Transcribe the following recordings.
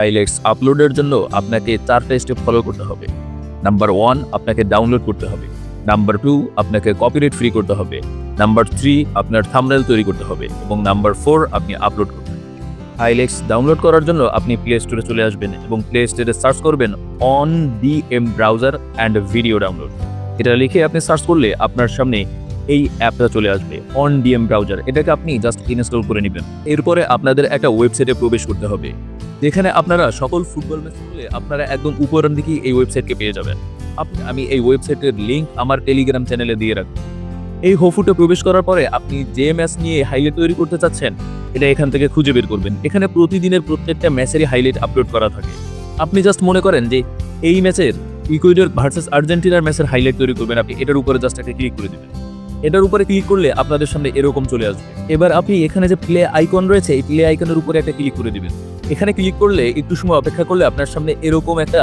Islets আপলোডের জন্য আপনাকে 4টা স্টেপ ফলো করতে হবে। নাম্বার 1 আপনাকে ডাউনলোড করতে হবে। নাম্বার 2 আপনাকে কপিরাইট ফ্রি করতে হবে। নাম্বার 3 আপনার থাম্বনেল তৈরি করতে হবে এবং নাম্বার 4 আপনি আপলোড করবেন। আইলেটস ডাউনলোড করার জন্য আপনি প্লে স্টোরে চলে আসবেন এবং প্লে স্টোরে সার্চ করবেন OnDM browser and video download. এটা লিখে আপনি সার্চ করলে আপনার সামনে এই অ্যাপটা চলে আসবে OnDM ব্রাউজার। এটাকে আপনি জাস্ট ইনস্টল করে নেবেন। এরপরে আপনাদের একটা ওয়েবসাইটে প্রবেশ করতে হবে, যেখানে আপনারা সকল ফুটবল ম্যাচ করলে আপনারা একদম উপরের দিকেই এই ওয়েবসাইটকে পেয়ে যাবেন। আমি এই ওয়েবসাইটের লিঙ্ক আমার টেলিগ্রাম চ্যানেলে দিয়ে রাখবো। এই হোফুটে প্রবেশ করার পরে আপনি যে ম্যাচ নিয়ে হাইলাইট তৈরি করতে চাচ্ছেন এটা এখান থেকে খুঁজে বের করবেন। এখানে প্রতিদিনের প্রত্যেকটা ম্যাচেরই হাইলাইট আপলোড করা থাকে। আপনি জাস্ট মনে করেন যে এই ম্যাচের ইকুয়েডর ভার্সেস আর্জেন্টিনার ম্যাচের হাইলাইট তৈরি করবেন, আপনি এটার উপরে জাস্ট একটা ক্লিক করে দিবেন। এটার উপরে ক্লিক করলে আপনাদের সামনে এরকম চলে আসবে। এবার আপনি এখানে যে প্লে আইকন রয়েছে এই প্লে আইকনের উপরে একটা ক্লিক করে দিবেন। এখানে ক্লিক করলে একটু সময় অপেক্ষা করলে আপনার সামনে এরকম একটা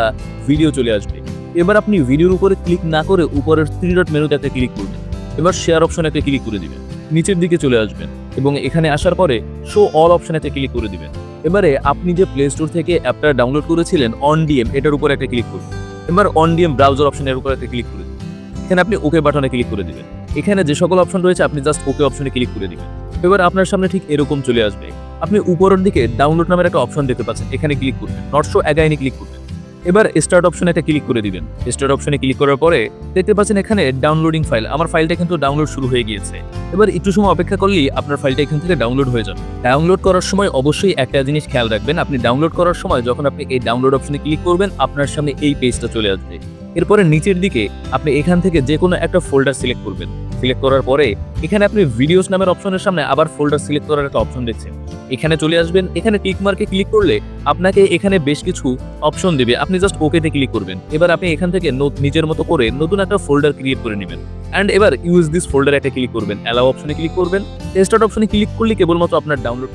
ভিডিও চলে আসবে। এবার আপনি ভিডিওর উপরে ক্লিক না করে উপরের 3 ডট মেনুতে একটা ক্লিক করবেন। এবার শেয়ার অপশনে একটা ক্লিক করে দিবেন, নিচের দিকে চলে আসবেন এবং এখানে আসার পরে শো অল অপশনে একটা ক্লিক করে দিবেন। এবারে আপনি যে প্লে স্টোর থেকে অ্যাপটা ডাউনলোড করেছিলেন OnDM, এটার উপরে একটা ক্লিক করবেন। এবার OnDM ব্রাউজার অপশনের উপরে একটা ক্লিক করে দিবেন। এখানে আপনি ওকে বাটনে ক্লিক করে দিবেন। এখানে যে সকল অপশন রয়েছে আপনি জাস্ট ওকে অপশনে ক্লিক করে দিবেন। এবার আপনার সামনে ঠিক এরকম চলে আসবে। আপনি উপরের দিকে ডাউনলোড নামের একটা অপশন দেখতে পাচ্ছেন, এখানে ক্লিক করবেন। নট শো অ্যাগাইনে ক্লিক করবেন। এবার স্টার্ট অপশনে একটা ক্লিক করে দিবেন। স্টার্ট অপশনে ক্লিক করার পরে দেখতে পাচ্ছেন এখানে ডাউনলোডিং ফাইল। আমার ফাইলটা কিন্তু ডাউনলোড শুরু হয়ে গিয়েছে। এবার একটু সময় অপেক্ষা করলেই আপনার ফাইলটা এখান থেকে ডাউনলোড হয়ে যাবে। ডাউনলোড করার সময় অবশ্যই একটা জিনিস খেয়াল রাখবেন, আপনি ডাউনলোড করার সময় যখন আপনি এই ডাউনলোড অপশনে ক্লিক করবেন আপনার সামনে এই পেজটা চলে আসবে। এরপরে নিচের দিকে আপনি এখান থেকে যে কোনো একটা ফোল্ডার সিলেক্ট করবেন। সিলেক্ট করার পরে এখানে আপনি ভিডিওস নামের অপশনের সামনে আবার ফোল্ডার সিলেক্ট করার একটা অপশন দেখছেন, এখানে চলে আসবেন। এখানে টিক মার্কে ক্লিক করলে আপনাকে এখানে বেশ কিছু অপশন দিবে, আপনি জাস্ট ওকেতে ক্লিক করবেন। এবার আপনি এখান থেকে নিজের মতো করে নতুন একটা ফোল্ডার ক্রিয়েট করে নেবেন অ্যান্ড এবার ইউজ দিস ফোল্ডার একটা ক্লিক করবেন। অ্যালাউ অপশনে ক্লিক করবেন। স্টার্ট অপশনে ক্লিক করলে কেবলমাত্র আপনার ডাউনলোড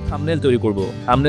থাম্বনেল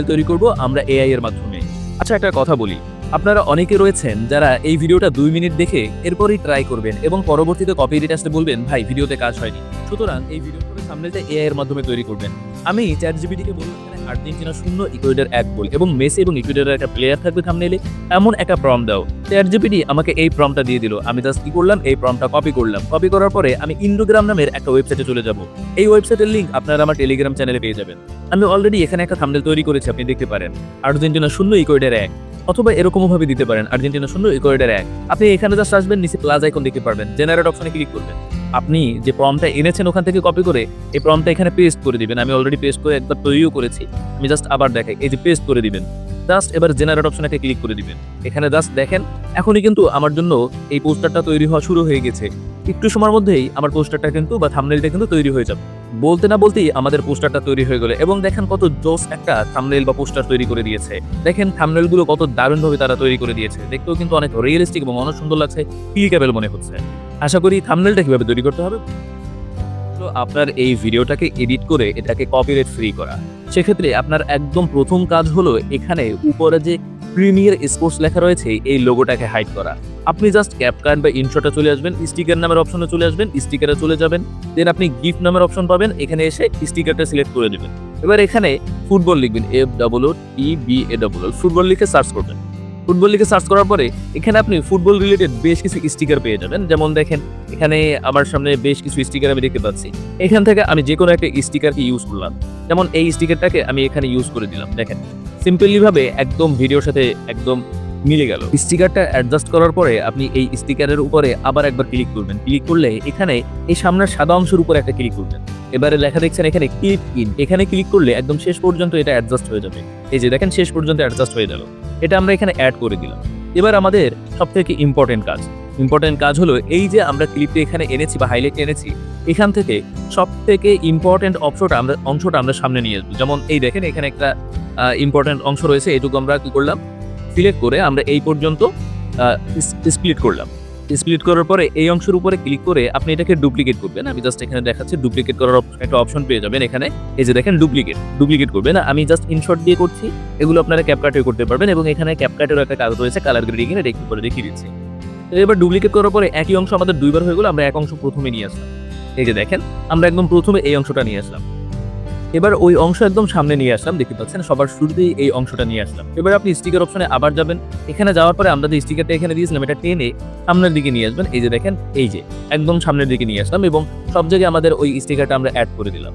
তৈরি করব আমরা এআই এর মাধ্যমে। আচ্ছা, একটা কথা বলি, আপনারা অনেকে রয়েছেন যারা এই ভিডিওটা 2 মিনিট দেখে এরপরই ট্রাই করবেন এবং পরবর্তীতে কপিরাইট আসলে বলবেন ভাই ভিডিওতে কাজ হয়নি। সুতরাং এই ভিডিওর থাম্বনেলটা এআই এর মাধ্যমে তৈরি করবেন। আমি ChatGPT কে বললাম এখানে আর্জেন্টিনা 0 ইকুয়েডর 1 গোল এবং মেসি এবং ইকুয়েডরের একটা প্লেয়ার থাকবে থাম্বনেলে, এমন একটা প্রম্পট দাও। ChatGPT আমাকে এই প্রম্পটটা দিয়ে দিল। আমি জাস্ট কি করলাম, এই প্রম্পটটা কপি করলাম। কপি করার পরে আমি ইন্ডোগ্রাম নামের একটা ওয়েবসাইটে চলে যাব। এই ওয়েবসাইটের লিংক আপনারা আমার টেলিগ্রাম চ্যানেলে পেয়ে যাবেন। আমি অলরেডি এখানে একটা থাম্বনেল তৈরি করেছি, আপনি দেখতে পারেন আর্জেন্টিনা 0 ইকুয়েডর 1, অথবা এরকম ভাবে দিতে পারেন আর্জেন্টিনা 0 ইকুয়েডর 1। আপনি এখানে জাস্ট আসবেন, নিচে প্লাস আইকন দেখতে পারবেন, জেনারেট অপশনে ক্লিক করবেন। আপনি যে প্রম্পটটা এনেছেন ওখান থেকে কপি করে এই প্রম্পটটা এখানে পেস্ট করে দিবেন। আমি অলরেডি পেস্ট করে একবার তৈরিও করেছি, আমি জাস্ট আবার দেখাই, এই যে পেস্ট করে দিবেন। জাস্ট এবার জেনারেট অপশনে ক্লিক করে দিবেন। এখানে জাস্ট দেখেন এখনই কিন্তু আমার জন্য এই পোস্টারটা তৈরি হওয়া শুরু হয়ে গেছে। একটু সময়ের মধ্যেই আমার পোস্টারটা কিন্তু বা থাম্বনেলটা কিন্তু তৈরি হয়ে যাবে। বলতে না বলতেই আমাদের পোস্টারটা তৈরি হয়ে গেল এবং দেখেন কত জোস একটা থাম্বনেল বা পোস্টার তৈরি করে দিয়েছে। দেখেন থাম্বনেলগুলো কত দারুণভাবে তারা তৈরি করে দিয়েছে, দেখতেও কিন্তু অনেক রিয়েলিস্টিক এবং অনেক সুন্দর লাগছে, ক্লিকেবল মনে হচ্ছে। আশা করি থাম্বনেলটা কিভাবে তৈরি করতে হবে, তো আপনার এই ভিডিওটাকে এডিট করে এটাকে কপিরাইট ফ্রি করা। সেক্ষেত্রে আপনার একদম প্রথম কাজ হলো এখানে উপরে যে প্রিমিয়ার স্পোর্টস লেখা রয়েছে এই লোগোটাকে হাইড করা। আপনি জাস্ট ক্যাপকাট বা ইনশটে চলে আসবেন, স্টিকার নামের অপশনে চলে আসবেন, স্টিকারে চলে যাবেন, দেন আপনি গিফট নামের অপশন পাবেন, এখানে এসে স্টিকারটা সিলেক্ট করে দেবেন। এবার এখানে ফুটবল লিখবেন, FOOTBALL, ফুটবল লিখে সার্চ করবেন। ফুটবল লিখে সার্চ করার পরে এখানে আপনি ফুটবল রিলেটেড বেশ কিছু স্টিকার পেয়ে যাবেন। যেমন দেখেন এখানে আমার সামনে বেশ কিছু স্টিকার আমি দেখতে পাচ্ছি। এখান থেকে আমি যে কোনো একটা স্টিকারকে ইউজ করলাম, যেমন এই স্টিকারটাকে আমি এখানে ইউজ করে দিলাম। দেখেন সিম্পলি ভাবে একদম ভিডিওর সাথে একদম মিলে গেল। স্টিকারটা অ্যাডজাস্ট করার পরে আপনি এই স্টিকারের উপরে আবার একবার ক্লিক করবেন। ক্লিক করলে এখানে এই সামনের সাদা অংশের উপরে একটা ক্লিক করবেন। এবারে লেখা দেখছেন এখানে ক্লিক ইন, এখানে ক্লিক করলে একদম শেষ পর্যন্ত এটা অ্যাডজাস্ট হয়ে যাবে। এই যে দেখেন শেষ পর্যন্ত অ্যাডজাস্ট হয়ে গেল, এটা আমরা এখানে অ্যাড করে দিলাম। এবার আমাদের সবথেকে ইম্পর্টেন্ট কাজ হলো এই যে আমরা ক্লিপটা এখানে এনেছি বা হাইলাইট এনেছি, এখান থেকে সবথেকে ইম্পর্টেন্ট অংশটা আমরা সামনে নিয়ে আসবো। যেমন এই দেখেন এখানে একটা ইম্পর্টেন্ট অংশ রয়েছে, এটুকু আমরা কি করলাম, সিলেক্ট করে আমরা এই পর্যন্ত স্প্লিট করলাম। স্প্লিট করার পরে এই অংশের উপরে ক্লিক করে আপনি এটাকে ডুপ্লিকেট করবেন। আমি জাস্ট এখানে দেখাচ্ছি ডুপ্লিকেট করার একটা অপশন পেয়ে যাবেন এখানে। এই যে দেখেন ডুপ্লিকেট করবেন, আমি জাস্ট ইনশট দিয়ে করছি, এগুলো আপনারা ক্যাপকাটে করতে পারবেন এবং এখানে ক্যাপকাটেরও একটা কাজ রয়েছে কালার গ্রেডিং এর, একটু করে দেখিয়ে দিচ্ছি। এবার ডুপ্লিকেট করার পরে একই অংশ আমাদের 2বার হয়ে গেল, আমরা এক অংশ প্রথমে নিয়ে আসলাম। এই যে দেখেন আমরা একদম প্রথমে এই অংশটা নিয়ে আসলাম। এবার ওই অংশ একদম সামনে নিয়ে আসলাম, দেখতে পাচ্ছেন সবার শুরুতেই এই অংশটা নিয়ে আসলাম। এবার আপনি স্টিকার অপশনে আবার যাবেন, এখানে যাওয়ার পরে আমরা যে স্টিকারটা এখানে দিয়েছিলাম এটা টেনে সামনের দিকে নিয়ে আসবেন। এই যে দেখেন, এই যে একদম সামনের দিকে নিয়ে আসলাম এবং সব জায়গায় আমাদের ওই স্টিকারটা আমরা অ্যাড করে দিলাম।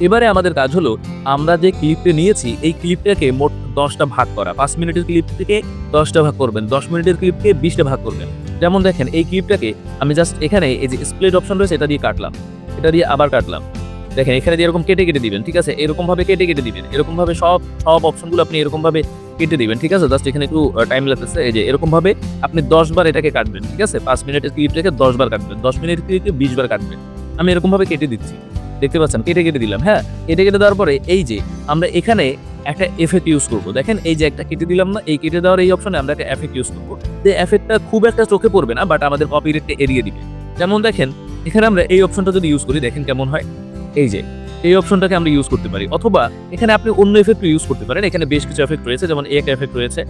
এবারে আমাদের কাজ হলো আমরা যে ক্লিপটা নিয়েছি এই ক্লিপটাকে মোট 10টা ভাগ করা। 5 মিনিটের ক্লিপ থেকে 10টা ভাগ করবেন, 10 মিনিটের ক্লিপকে 20টা ভাগ করবেন। যেমন দেখেন এই ক্লিপটাকে আমি জাস্ট এখানে এই যে স্প্লিট অপশন রয়েছে এটা দিয়ে কাটলাম, এটা দিয়ে আবার কাটলাম। দেখেন এখানে দিয়ে এরকম কেটে কেটে দিবেন, ঠিক আছে? এরকম ভাবে কেটে কেটে দিবেন, এরকম ভাবে সব অপশনগুলো আপনি এরকম ভাবে কেটে দিবেন, ঠিক আছে? জাস্ট এখানে একটু টাইম লাগতেছে। এই যে এরকম ভাবে আপনি 10 বার এটাকে কাটবেন, ঠিক আছে? 5 মিনিটের ক্লিপটাকে 10 বার কাটবেন, 10 মিনিটের ক্লিপকে 20 বার কাটবেন। আমি এরকম ভাবে কেটে দিচ্ছি, দেখতে পাচ্ছেন কেটে কেটে দিলাম। হ্যাঁ, কেটে কেটে দেওয়ার পরে এই যে আমরা এখানে একটা এফেক্ট ইউজ করব। দেখেন এই যে একটা কেটে দিলাম না, এই কেটে দেওয়ার এই অপশনে আমরা একটা এফেক্ট ইউজ করব। যে এফেক্টটা খুব একটা চোখে পড়বে না, বাট আমাদের কপিরাইটটা এড়িয়ে দিবে। যেমন দেখেন এখানে আমরা এই অপশনটা যদি ইউজ করি, দেখেন কেমন হয়। এই যে এই অপশনটাকে আমরা ইউজ করতে পারি, অথবা এখানে আপনি অন্য এফেক্ট ইউজ করতে পারেন। এখানে বেশ কিছু এফেক্ট রয়েছে, যেমন এই একটা এফেক্ট রয়েছে,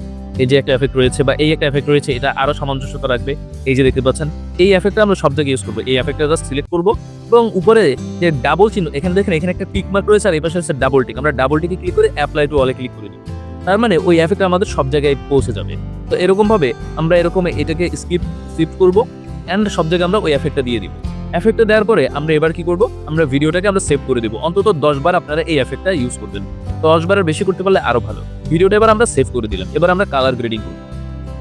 এই যে একটা এফেক্ট রয়েছে, বা এই একটা এফেক্ট রয়েছে, এটা আরো সামঞ্জস্যতা রাখবে। এই যে দেখতে পাচ্ছেন এই এফেক্টটা আমরা সব জায়গায় ইউজ করবো। এই এফেক্টটা জাস্ট সিলেক্ট করবো এবং উপরে যে ডাবল চিহ্ন এখানে দেখেন, এখানে একটা টিক মার্ক রয়েছে আর এই পাশে আছে ডাবল টিক। আমরা ডাবল টিকে ক্লিক করে অ্যাপ্লাই টু অলে ক্লিক করে দিব। তার মানে ওই এফেক্টটা আমাদের সব জায়গায় পৌঁছে যাবে। তো এরকম ভাবে আমরা এরকম এটাকে স্কিপ করবো এন্ড সব জায়গায় আমরা ওই এফেক্টটা দিয়ে দিব। এফেক্টটা দেওয়ার পরে আমরা এবার কি করব, আমরা ভিডিওটাকে আমরা সেভ করে দিব। অন্তত 10 বার আপনারা এই এফেক্টটা ইউজ করবেন, 10 বারের বেশি করতে পারলে আরো ভালো। ভিডিওটা এবার আমরা সেভ করে দিলাম। এবার আমরা কালার গ্রেডিং করব।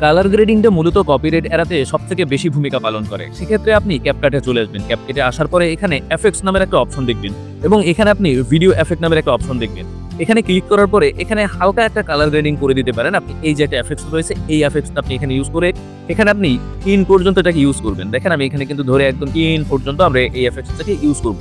কালার গ্রেডিংটা মূলত কপিরাইট এড়াতে সবথেকে বেশি ভূমিকা পালন করে। সেক্ষেত্রে আপনি ক্যাপকাটে চলে আসবেন। ক্যাপকাটে আসার পরে এখানে এফেক্টস নামের একটা অপশন দেখবেন এবং এখানে আপনি ভিডিও এফেক্ট নামের একটা অপশন দেখবেন। এখানে ক্লিক করার পরে এখানে হালকা একটা কালার গ্রেডিং করে দিতে পারেন আপনি। এই যে একটা এফেক্টস রয়েছে, এই এফেক্টসটা আপনি এখানে ইউজ করে এখানে আপনি ইন পর্যন্ত এটাকে ইউজ করবেন। দেখেন আমি এখানে কিন্তু ধরে একদম ইন পর্যন্ত আমরা এই এফেক্টসটাকে ইউজ করব।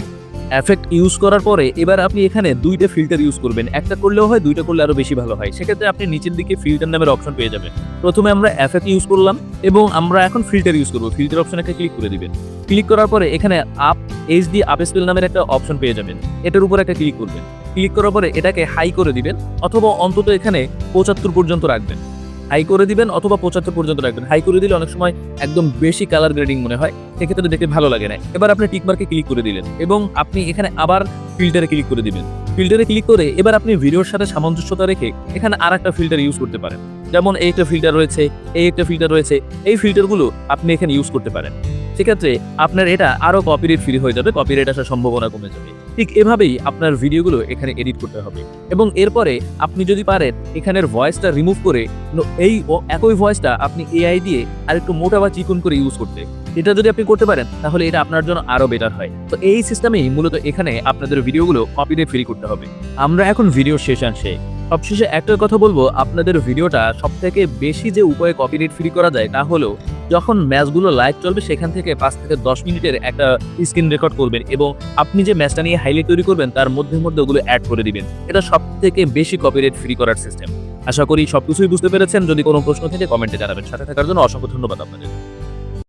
এফেক্ট ইউজ করার পরে এবার আপনি এখানে 2টা ফিল্টার ইউজ করবেন। একটা করলেও হয়, 2টা করলে আরো বেশি ভালো হয়। সেক্ষেত্রে আপনি নিচের দিকে ফিল্টার নামের অপশন পেয়ে যাবেন। প্রথমে আমরা এফেক্ট ইউজ করলাম এবং আমরা এখন ফিল্টার ইউজ করব। ফিল্টার অপশনে একটা ক্লিক করে দিবেন। ক্লিক করার পরে এখানে আপ এইচডি আপ স্কেল নামের একটা অপশন পেয়ে যাবেন। এটার উপর একটা ক্লিক করবেন। ক্লিক করার পরে এটাকে হাই করে দিবেন, অথবা অন্তত এখানে 75 পর্যন্ত রাখবেন। হাই করে দিবেন অথবা 75 পর্যন্ত রাখবেন। হাই করে দিলে অনেক সময় একদম বেশি কালার গ্রেডিং মনে হয়, সেক্ষেত্রে দেখতে ভালো লাগে না। এবার আপনি টিক মার্কে ক্লিক করে দিলেন এবং আপনি এখানে আবার ফিল্টারে ক্লিক করে দিবেন। ফিল্টারে ক্লিক করে এবার আপনি ভিডিওর সাথে সামঞ্জস্যতা রেখে এখানে আরেকটা ফিল্টার ইউজ করতে পারেন। যেমন এই একটা ফিল্টার রয়েছে, এই একটা ফিল্টার রয়েছে, এই ফিল্টারগুলো আপনি এখানে ইউজ করতে পারেন। সেক্ষেত্রে আপনার এটা আরো কপিরাইট ফ্রি হয়ে যাবে, কপিরাইট আসার সম্ভাবনা কমে যাবে। ঠিক এভাবেই আপনার ভিডিওগুলো এখানে এডিট করতে হবে এবং এরপরে আপনি যদি পারেন এখানের ভয়েসটা রিমুভ করে এই একই ভয়েসটা আপনি এআই দিয়ে আরেকটু মোটা বা চিকন করে ইউজ করতে, এটা যদি আপনি করতে পারেন তাহলে এটা আপনার জন্য আরো বেটার হয়। তো এই সিস্টেমেই মূলত এখানে আপনাদের ভিডিওগুলো কপিরাইট ফ্রি করতে হবে। আমরা এখন ভিডিও শেষে সবশেষে একটা কথা বলবো, আপনাদের ভিডিওটা সবথেকে বেশি যে উপায়ে কপিরাইট ফ্রি করা যায় তা হলো যখন ম্যাচগুলো লাইভ চলবে সেখান থেকে 5 থেকে 10 মিনিটের একটা স্ক্রিন রেকর্ড করবেন এবং আপনি যে ম্যাচটা নিয়ে হাইলাইট তৈরি করবেন তার মধ্যে ওগুলো অ্যাড করে দিবেন। এটা সবথেকে বেশি কপিরাইট ফ্রি করার সিস্টেম। আশা করি সবকিছুই বুঝতে পেরেছেন। যদি কোনো প্রশ্ন থেকে কমেন্টে জানাবেন। সাথে থাকার জন্য অসংখ্য ধন্যবাদ আপনাদের।